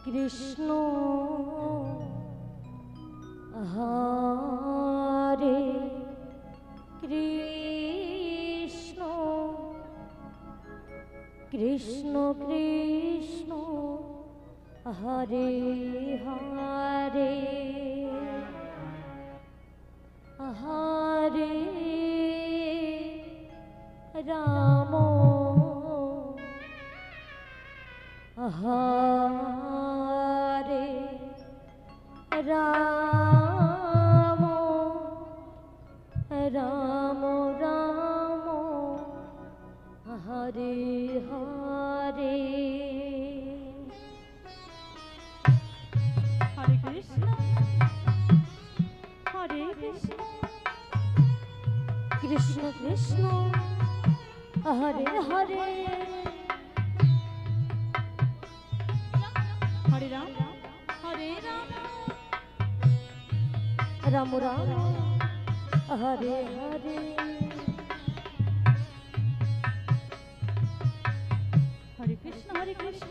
Krishna হরে Krishna Krishna Krishna Hare Hare Hare Ram হরে Ram Ram Ram Hare Hare Hare Krishna হরে Krishna Krishna Krishna Hare Hare Hare Ram হরে Ram Ram Ram Hare Hare Hare Krishna হরে Krishna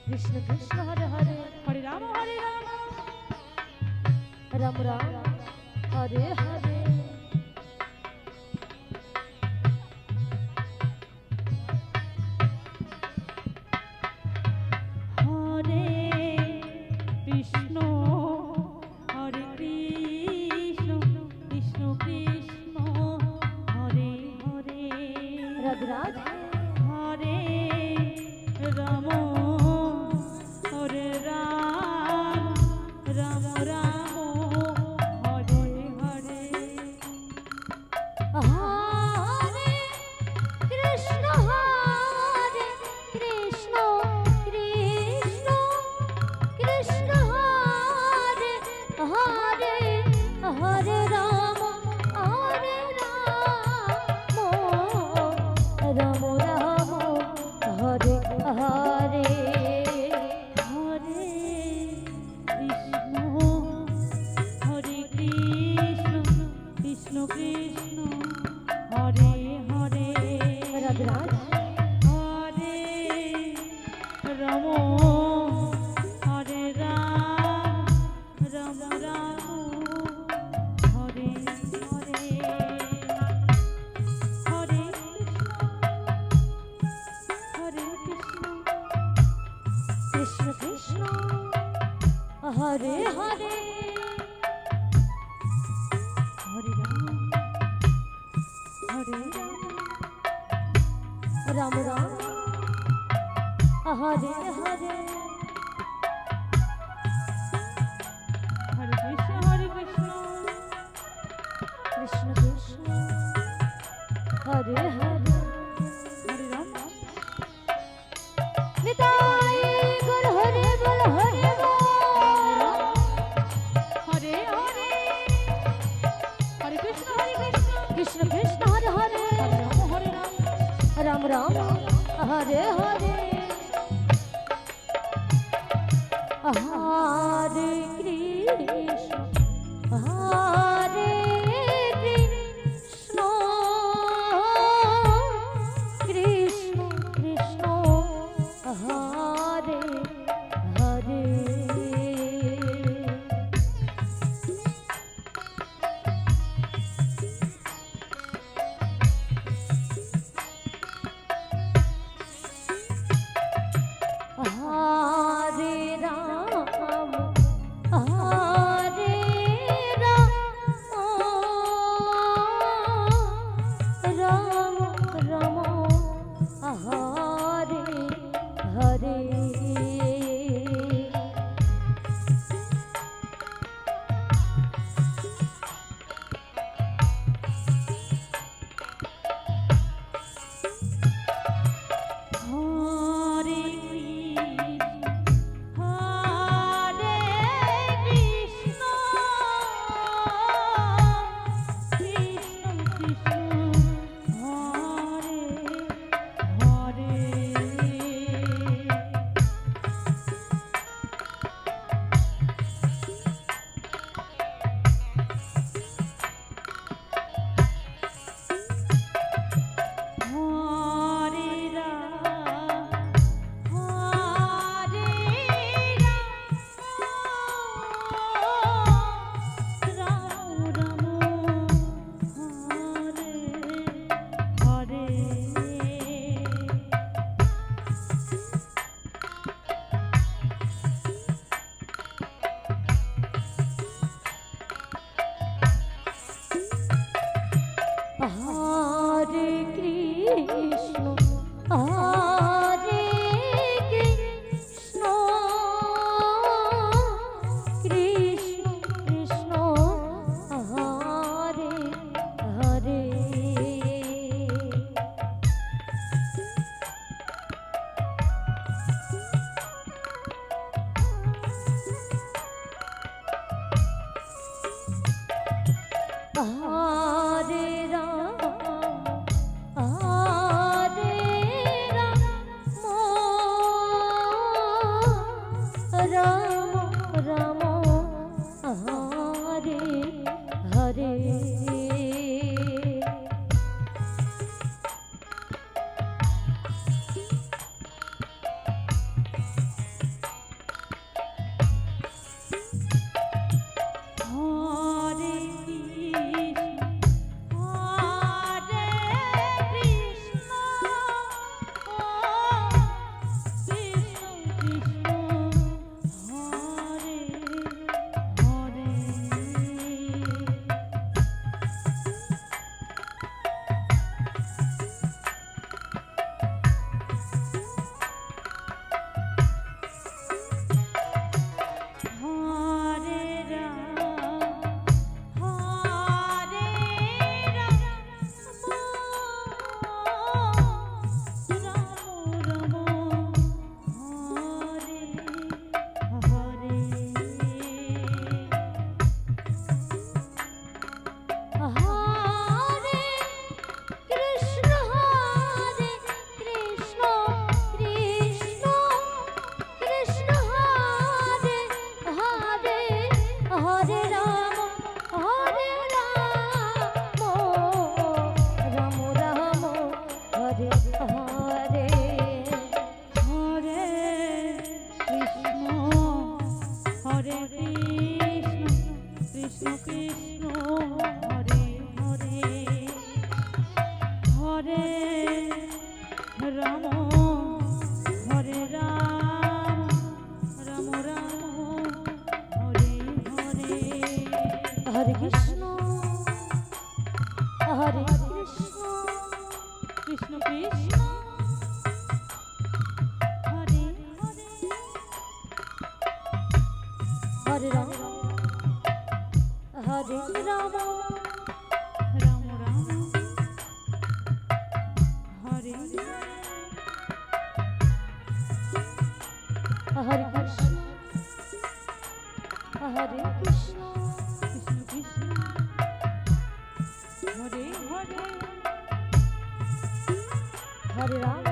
Krishna Krishna Hare Hare Hare Ram Ram Ram Hare Hare Hare Krishna হরে Krishna Krishna Krishna Hare Hare Radhe Radhe হরে Ram হরে Ram Ram Ram Hare Hare Hare Krishna Krishna Krishna Krishna Hare Hare Hare Ram Ram Ram Hare Hare Hare Krishna হরে Krishna Krishna Krishna Hare Hare Radhe Radhe হরে Ram হরে Ram Ram Ram Hare Hare Hare Krishna Krishna Krishna Hare Hare Hare Ram হরে Ram Ram Hare Hare Hare Krishna হরে Krishna Krishna Krishna Hare Hare Hare Ram Nitai Gour হরে বল হরে বল Hare Hare Hare Krishna Krishna Krishna Hare Hare Hare Ram Ram Ram Hare Hare Hare Krishna হরে Krishna Krishna Krishna Hare Hare Hare Ram হরে Ram হরে Krishna Krishna Krishna Hare Hare Hare Ram হরে Ram Ram Ram Hare Hare Hare Hare Krishna হরে Krishna Krishna Krishna Hare Hare Hare Ram Ram Ram Hare Hare Hare Krishna হরে Krishna Krishna Krishna Hare Hare Hare Ram হরে Ram Ram Ram Hare Hare Hare Krishna হরে Krishna Krishna Krishna Hare Hare Hare Ram হরে Ram Ram Ram Hare Hare Krishna হরে Krishna Krishna Krishna Hare Hare Hare Ram